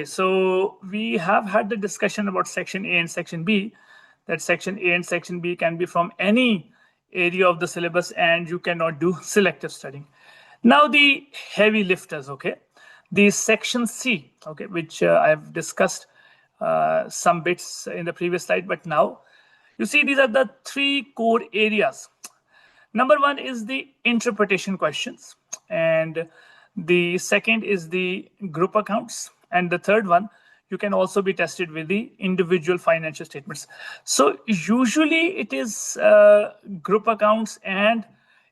So we have had the discussion about Section A and Section B, that Section A and Section B can be from any area of the syllabus and you cannot do selective studying. Now the heavy lifters, okay, the Section C, okay, which I have discussed some bits in the previous slide, but now you see these are the three core areas. Number one is the interpretation questions, and the second is the group accounts, and the third one you can also be tested with the individual financial statements. So usually it is group accounts and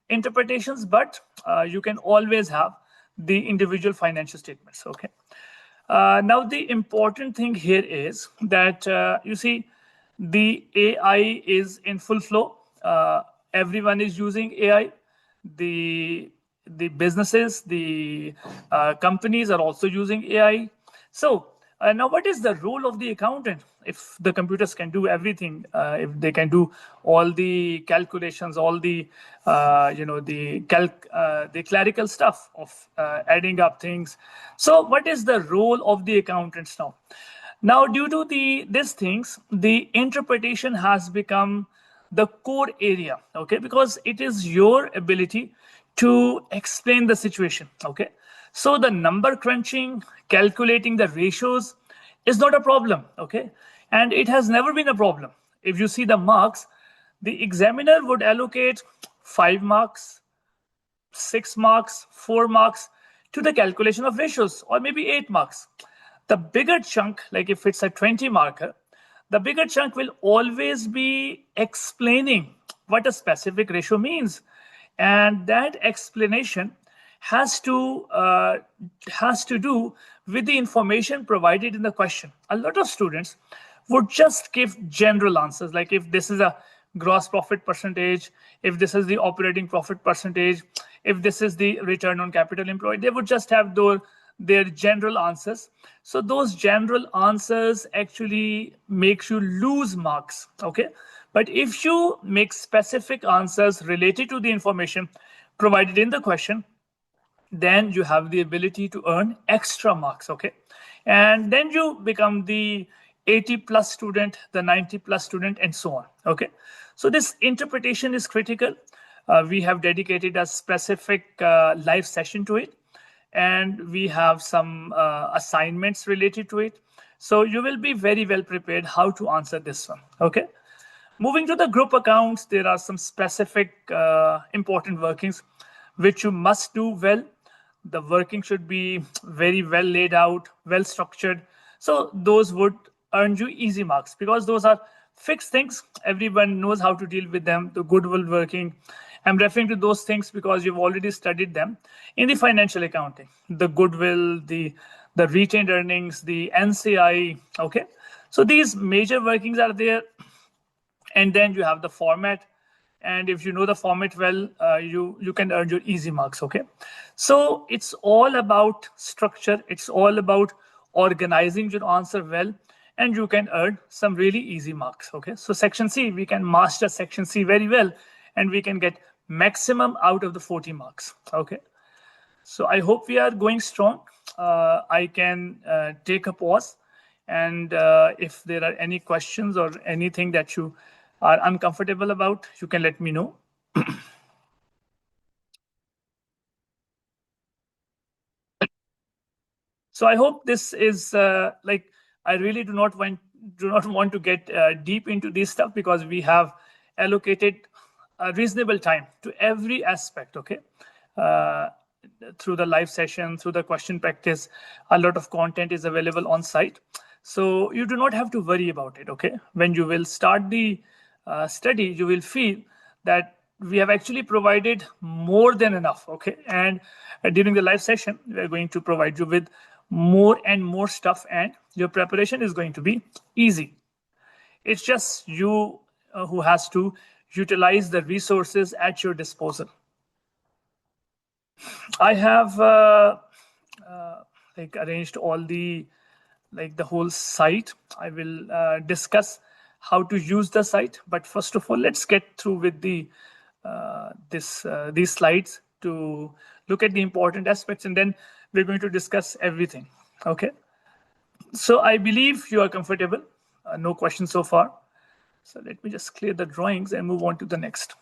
interpretations, but you can always have the individual financial statements. Okay. Now the important thing here is that you see the AI is in full flow. Everyone is using AI. The businesses, the companies are also using AI. So now what is the role of the accountant? If the computers can do everything, if they can do all the calculations, all the the clerical stuff of adding up things. So what is the role of the accountants now? Now, due to these things, the interpretation has become the core area, okay, because it is your ability to explain the situation, okay. So the number crunching, calculating the ratios is not a problem, okay, and it has never been a problem. If you see the marks, the examiner would allocate 5 marks, 6 marks, 4 marks to the calculation of ratios, or maybe 8 marks. The bigger chunk, like if it's a 20 marker, the bigger chunk will always be explaining what a specific ratio means. And that explanation has to do with the information provided in the question. A lot of students would just give general answers, like if this is a gross profit percentage, if this is the operating profit percentage, if this is the return on capital employed, they would just have their general answers. So those general answers actually makes you lose marks, okay? But if you make specific answers related to the information provided in the question, then you have the ability to earn extra marks, okay? And then you become the 80 plus student, the 90 plus student, and so on, okay? So this interpretation is critical. We have dedicated a specific live session to it, and we have some assignments related to it. So you will be very well prepared how to answer this one, okay? Moving to the group accounts, there are some specific important workings which you must do well. The working should be very well laid out, well structured. So those would earn you easy marks because those are fixed things. Everyone knows how to deal with them. The goodwill working, I'm referring to those things because you've already studied them in the financial accounting. The goodwill, the retained earnings, the NCI, okay? So these major workings are there. And then you have the format. And if you know the format well, you can earn your easy marks, okay? So it's all about structure. It's all about organizing your answer well, and you can earn some really easy marks, okay? So Section C, we can master Section C very well, and we can get maximum out of the 40 marks, okay? So I hope we are going strong. I can take a pause, and if there are any questions or anything that you are uncomfortable about, you can let me know. So I hope this is like, I really do not want to get deep into this stuff because we have allocated a reasonable time to every aspect, okay? Through the live session, through the question practice, a lot of content is available on site. So you do not have to worry about it, okay? When you will start the study, you will feel that we have actually provided more than enough, okay? And during the live session, we are going to provide you with more and more stuff, and your preparation is going to be easy. It's just you who has to utilize the resources at your disposal. I have like arranged all the whole site. I will discuss how to use the site, but first of all, let's get through with the these slides to look at the important aspects, and then we're going to discuss everything, okay? So I believe you are comfortable. No questions so far. So let me just clear the drawings and move on to the next.